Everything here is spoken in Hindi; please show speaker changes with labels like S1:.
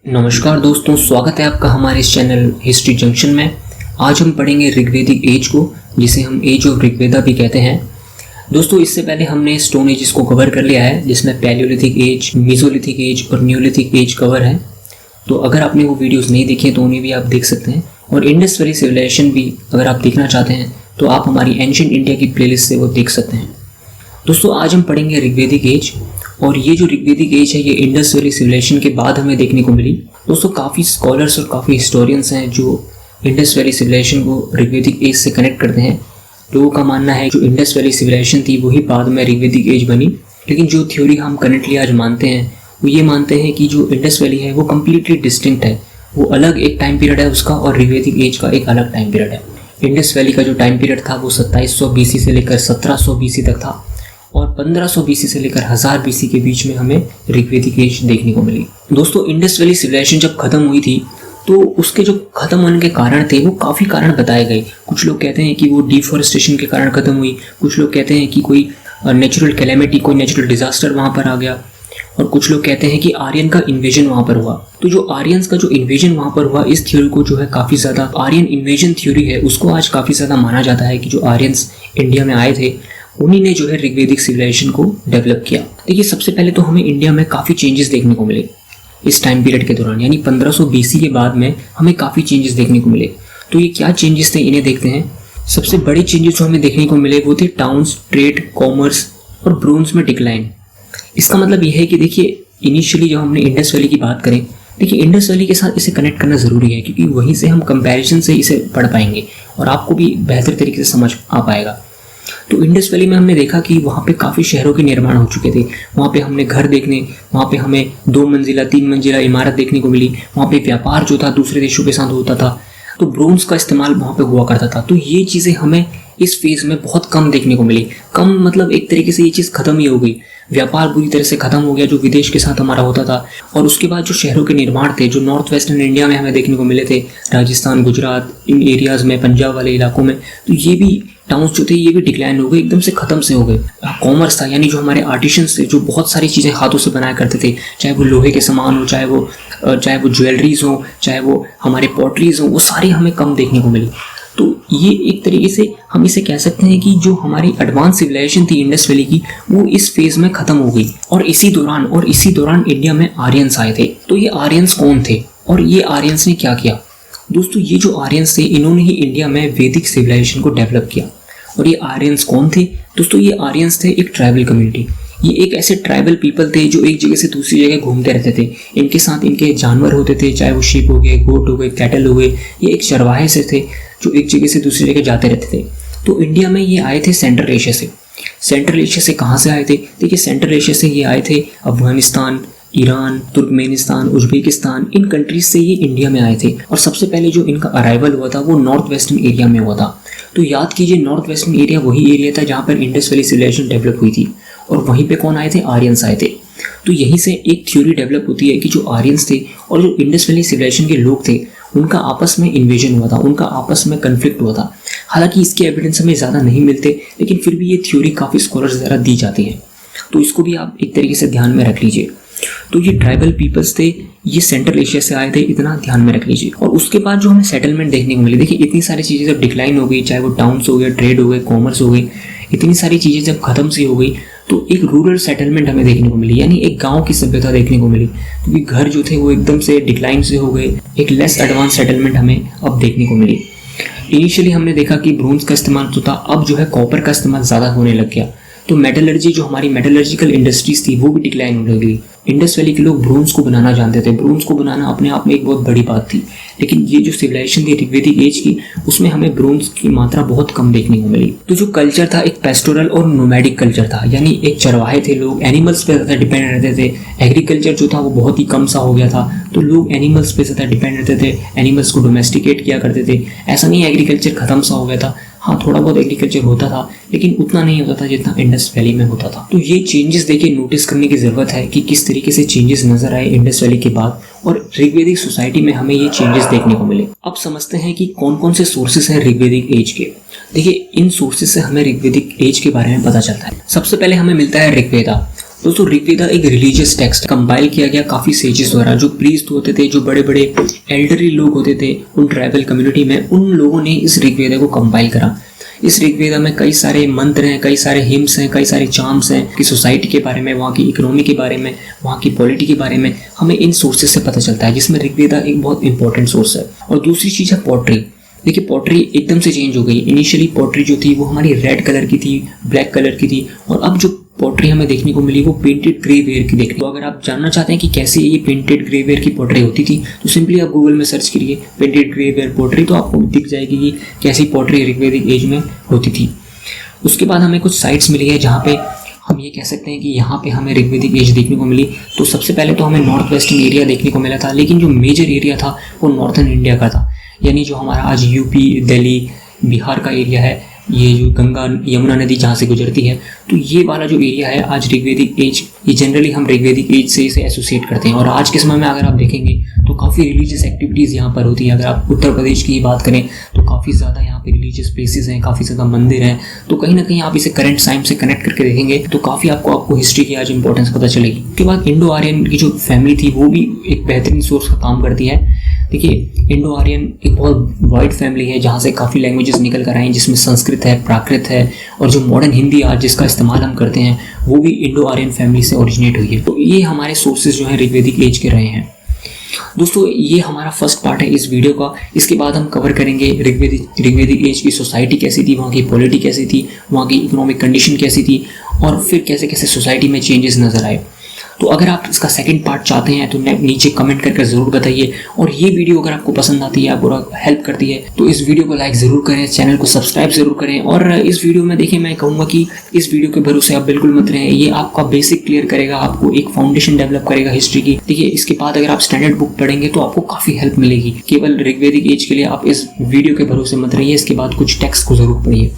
S1: नमस्कार दोस्तों, स्वागत है आपका हमारे इस चैनल हिस्ट्री जंक्शन में। आज हम पढ़ेंगे ऋग्वेदिक एज को, जिसे हम एज ऑफ ऋग्वेदा भी कहते हैं। दोस्तों, इससे पहले हमने स्टोन एजेस को कवर कर लिया है, जिसमें पैलियोलिथिक एज, मेसोलिथिक एज और न्यूलिथिक एज कवर है। तो अगर आपने वो वीडियोस नहीं देखे तो उन्हें भी आप देख सकते हैं। और इंडस वैली सिविलाइजेशन भी अगर आप देखना चाहते हैं तो आप हमारी एंशिएंट इंडिया की प्लेलिस्ट से वो देख सकते हैं। दोस्तों, आज हम पढ़ेंगे ऋग्वेदिक एज, और ये जो ऋग्वेदिक एज है ये इंडस वैली सिविलाइजेशन के बाद हमें देखने को मिली। दोस्तों, काफ़ी स्कॉलर्स और काफ़ी हिस्टोरियंस हैं जो इंडस वैली सिविलाइजेशन को ऋग्वेदिक एज से कनेक्ट करते हैं। लोगों का मानना है जो इंडस वैली सिविलाइजेशन थी वही बाद में ऋग्वेदिक एज बनी, लेकिन जो थ्योरी हम करेंटली आज मानते हैं वो ये मानते हैं कि जो इंडस वैली है वो कम्प्लीटली डिस्टिंक्ट है, वो अलग एक टाइम पीरियड है उसका, और ऋग्वेदिक एज का एक अलग टाइम पीरियड है। इंडस वैली का जो टाइम पीरियड था वो 2700 BC से लेकर 1700 BC तक था, और 1500 BC से लेकर 1000 BC के बीच में हमें ऋग्वेदिक एज देखने को मिली। दोस्तों, इंडस वैली सिविलाइजेशन जब खत्म हुई थी तो उसके जो खत्म होने के कारण थे वो काफ़ी कारण बताए गए। कुछ लोग कहते हैं कि वो डिफॉरेस्टेशन के कारण खत्म हुई, कुछ लोग कहते हैं कि कोई नेचुरल कैलेमिटी, कोई नेचुरल डिजास्टर वहाँ पर आ गया, और कुछ लोग कहते हैं कि आर्यन का इन्वेजन वहाँ पर हुआ। तो जो आर्यंस का जो इन्वेजन वहाँ पर हुआ, इस थ्योरी को जो है काफ़ी ज़्यादा, आर्यन इन्वेजन थ्योरी है उसको आज काफ़ी ज़्यादा माना जाता है कि जो आर्यंस इंडिया में आए थे उन्हीं ने जो है ऋग्वेदिक सिविलाइजेशन को डेवलप किया। देखिए, सबसे पहले तो हमें इंडिया में काफ़ी चेंजेस देखने को मिले इस टाइम पीरियड के दौरान, यानी 1500 BC के बाद में हमें काफ़ी चेंजेस देखने को मिले। तो ये क्या चेंजेस थे, इन्हें देखते हैं। सबसे बड़े चेंजेस जो हमें देखने को मिले वो थे टाउन्स, ट्रेड, कॉमर्स और ब्रोंज में डिक्लाइन। इसका मतलब यह है कि देखिए, इनिशियली जब हमने इंडस वैली की बात करें, देखिए इंडस वैली के साथ इसे कनेक्ट करना ज़रूरी है, क्योंकि वहीं से हम कंपैरिजन से इसे पढ़ पाएंगे और आपको भी बेहतर तरीके से समझ आ पाएगा। तो इंडस वैली में हमने देखा कि वहाँ पे काफ़ी शहरों के निर्माण हो चुके थे। वहाँ पे हमने घर देखने, वहाँ पे हमें 2 मंजिला 3 मंजिला इमारत देखने को मिली। वहाँ पे व्यापार जो था दूसरे देशों के साथ होता था, तो ब्रोंज का इस्तेमाल वहाँ पे हुआ करता था। तो ये चीज़ें हमें इस फेज़ में बहुत कम देखने को मिली। कम मतलब एक तरीके से ये चीज़ खत्म ही हो गई, व्यापार पूरी तरह से खत्म हो गया जो विदेश के साथ हमारा होता था। और उसके बाद जो शहरों के निर्माण थे जो नॉर्थ वेस्टर्न इंडिया में हमें देखने को मिले थे, राजस्थान, गुजरात, इन एरियाज़ में, पंजाब वाले इलाकों में, तो ये भी टाउन्स जो थे ये भी डिक्लाइन हो गए, एकदम से ख़त्म से हो गए। कॉमर्स था, यानी जो हमारे आर्टिशंस थे जो बहुत सारी चीज़ें हाथों से बनाया करते थे, चाहे वो लोहे के सामान हो, चाहे वो ज्वेलरीज हो, चाहे वो हमारे पॉटरीज हो, वो सारी हमें कम देखने को मिली। तो ये एक तरीके से हम इसे कह सकते हैं कि जो हमारी एडवांस सिविलाइजेशन थी इंडस वैली की, वो इस फेज में ख़त्म हो गई। और इसी दौरान इंडिया में आर्यंस आए थे। तो ये आर्यंस कौन थे और ये आर्यंस ने क्या किया? दोस्तों, ये जो आर्यंस थे इन्होंने ही इंडिया में वैदिक सिविलाइजेशन को डेवलप किया। और ये आर्यंस कौन थे? दोस्तों, ये आर्यंस थे एक ट्राइबल कम्युनिटी। ये एक ऐसे ट्राइबल पीपल थे जो एक जगह से दूसरी जगह घूमते रहते थे। इनके साथ इनके जानवर होते थे, चाहे वो शीप हो गए, गोट हो गए, कैटल हो गए। ये एक चरवाहे से थे जो एक जगह से दूसरी जगह जाते रहते थे। तो इंडिया में ये आए थे सेंट्रल एशिया से। सेंट्रल एशिया से कहाँ से आए थे? देखिए, सेंट्रल एशिया से ये आए थे अफगानिस्तान, ईरान, तुर्कमेनिस्तान, उज्बेकिस्तान, इन कंट्रीज से ये इंडिया में आए थे। और सबसे पहले जो इनका अराइवल हुआ था वो नॉर्थ वेस्टर्न एरिया में हुआ था। तो याद कीजिए, नॉर्थ वेस्टर्न एरिया वही एरिया था जहाँ पर इंडस वैली सिविलाइजेशन डेवलप हुई थी, और वहीं पे कौन आए थे? आर्यंस आए थे। तो यहीं से एक थ्योरी डेवलप होती है कि जो आर्यंस थे और जो इंडस वैली सिविलाइजेशन के लोग थे उनका आपस में इन्वेजन हुआ था, उनका आपस में कन्फ्लिक्ट हुआ था। हालांकि इसके एविडेंस हमें ज़्यादा नहीं मिलते, लेकिन फिर भी ये थ्योरी काफ़ी स्कॉलर्स द्वारा दी जाती है। तो इसको भी आप एक तरीके से ध्यान में रख लीजिए। तो ये ट्राइबल पीपल्स थे, ये सेंट्रल एशिया से आए थे, इतना ध्यान में रख लीजिए। और उसके बाद जो हमें सेटलमेंट देखने को मिली, देखिए इतनी सारी चीज़ें जब डिक्लाइन हो गई, चाहे वो टाउन्स हो गए, ट्रेड हो गए, कॉमर्स हो गई, इतनी सारी चीज़ें जब खत्म सी हो गई, तो एक रूरल सेटलमेंट हमें देखने को मिली, यानी एक गांव की सभ्यता देखने को मिली। क्योंकि घर जो थे वो एकदम से डिक्लाइन से हो गए, एक लेस एडवांस सेटलमेंट हमें अब देखने को मिली। इनिशियली हमने देखा कि ब्रोंज का इस्तेमाल तो था, अब जो है कॉपर का इस्तेमाल ज़्यादा होने लग गया। तो मेटलर्जी, जो हमारी मेटलर्जिकल इंडस्ट्रीज थी वो भी डिक्लाइन होने लगी। इंडस वैली के लोग ब्रोंज को बनाना जानते थे। ब्रोंज को बनाना अपने आप में एक बहुत बड़ी बात थी, लेकिन ये जो सिविलाइजेशन थी ऋग्वेदिक एज की, उसमें हमें ब्रोंज की मात्रा बहुत कम देखने को मिली। तो जो कल्चर था एक पेस्टोरल और नोमैडिक कल्चर था, यानी एक चरवाहे थे लोग, एनिमल्स पे ज़्यादा डिपेंड रहते थे। एग्रीकल्चर जो था वो बहुत ही कम सा हो गया था, तो लोग एनिमल्स पे ज़्यादा डिपेंड रहते थे, एनिमल्स को डोमेस्टिकेट किया करते थे। ऐसा नहीं एग्रीकल्चर खत्म सा हो गया था, हाँ थोड़ा बहुत एग्रीकल्चर होता था, लेकिन उतना नहीं होता था जितना इंडस वैली में होता था। तो ये चेंजेस देखिए नोटिस करने की ज़रूरत है कि किस तरीके से चेंजेस नजर आए इंडस वैली के बाद, और ऋग्वेदिक सोसाइटी में हमें ये चेंजेस देखने को मिले। अब समझते हैं कि कौन कौन से सोर्सेस हैं ऋग्वेदिक एज के। देखिए, इन सोर्सेस से हमें ऋग्वेदिक एज के बारे में पता चलता है। सबसे पहले हमें मिलता है ऋग्वेदा। दोस्तों ऋग्वेदा एक रिलीजियस टेक्स्ट कंपाइल किया गया काफ़ी सेजेस द्वारा, जो प्रीस्ट होते थे, जो बड़े बड़े एल्डरली लोग होते थे उन ट्राइबल कम्युनिटी में, उन लोगों ने इस ऋग्वेदा को कंपाइल करा। इस ऋग्वेदा में कई सारे मंत्र हैं, कई सारे हिम्स हैं, कई सारे चार्म्स हैं कि सोसाइटी के बारे में, वहाँ की इकोनॉमी के बारे में, वहाँ की पॉलिटी के बारे में हमें इन सोर्सेज से पता चलता है, जिसमें ऋग्वेदा एक बहुत इंपॉर्टेंट सोर्स है। और दूसरी चीज़ है पोट्री। देखिए पोट्री एकदम से चेंज हो गई। इनिशियली पोट्री जो थी वो हमारी रेड कलर की थी, ब्लैक कलर की थी, और अब जो पोट्री हमें देखने को मिली वो पेंटेड ग्रे वेयर की देखने को। अगर आप जानना चाहते हैं कि कैसे ये पेंटेड ग्रे वेयर की पोट्री होती थी तो सिंपली आप गूगल में सर्च करिए पेंटेड ग्रे वेयर पोट्री, तो आपको दिख जाएगी कि कैसी पोट्री ऋग्वेदिक एज में होती थी। उसके बाद हमें कुछ साइट्स मिली है जहाँ पे हम ये कह सकते हैं कि यहाँ पे हमें ऋग्वेदिक एज देखने को मिली। तो सबसे पहले तो हमें नॉर्थ वेस्टर्न एरिया देखने को मिला था, लेकिन जो मेजर एरिया था वो नॉर्थर्न इंडिया का था, यानी जो हमारा आज यूपी, दिल्ली, बिहार का एरिया है, ये जो गंगा यमुना नदी जहाँ से गुजरती है, तो ये वाला जो एरिया है आज ऋग्वेदिक एज, ये जनरली हम ऋग्वेदिक एज से इसे एसोसिएट करते हैं। और आज के समय में अगर आप देखेंगे तो काफ़ी रिलीजियस एक्टिविटीज़ यहाँ पर होती है। अगर आप उत्तर प्रदेश की ही बात करें तो काफ़ी ज़्यादा यहाँ पे रिलीजियस प्लेसेस हैं, काफ़ी ज़्यादा मंदिर हैं। तो कहीं ना कहीं आप इसे करंट टाइम से कनेक्ट करके देखेंगे तो काफ़ी आपको हिस्ट्री की आज इंपॉर्टेंस पता चलेगी। उसके बाद इंडो आर्यन की जो फैमिली थी वो भी एक बेहतरीन सोर्स का काम करती है। देखिए इंडो आर्यन एक बहुत वाइड फैमिली है जहाँ से काफ़ी लैंग्वेजेस निकल कर आए हैं, जिसमें संस्कृत है, प्राकृत है, और जो मॉडर्न हिंदी आज जिसका इस्तेमाल हम करते हैं वो भी इंडो आर्यन फैमिली से ओरिजिनेट हुई है। तो ये हमारे सोर्सेज जो हैं ऋग्वेदिक एज के रहे हैं। दोस्तों ये हमारा फर्स्ट पार्ट है इस वीडियो का। इसके बाद हम कवर करेंगे ऋग्वेदिक एज की सोसाइटी कैसी थी, वहाँ की पॉलिटी कैसी थी, वहाँ की इकोनॉमिक कंडीशन कैसी थी, और फिर कैसे कैसे सोसाइटी में चेंजेस नजर आए। तो अगर आप इसका सेकंड पार्ट चाहते हैं तो नीचे कमेंट करके ज़रूर बताइए। और ये वीडियो अगर आपको पसंद आती है, आपको हेल्प करती है, तो इस वीडियो को लाइक ज़रूर करें, चैनल को सब्सक्राइब ज़रूर करें। और इस वीडियो में देखिए मैं कहूँगा कि इस वीडियो के भरोसे आप बिल्कुल मत रहें, ये आपका बेसिक क्लियर करेगा, आपको एक फाउंडेशन डेवलप करेगा हिस्ट्री की। देखिए इसके बाद अगर आप स्टैंडर्ड बुक पढ़ेंगे तो आपको काफ़ी हेल्प मिलेगी। केवल ऋग्वेदिक एज के लिए आप इस वीडियो के भरोसे मत रहिए, इसके बाद कुछ टेक्स्ट को ज़रूर पढ़िए।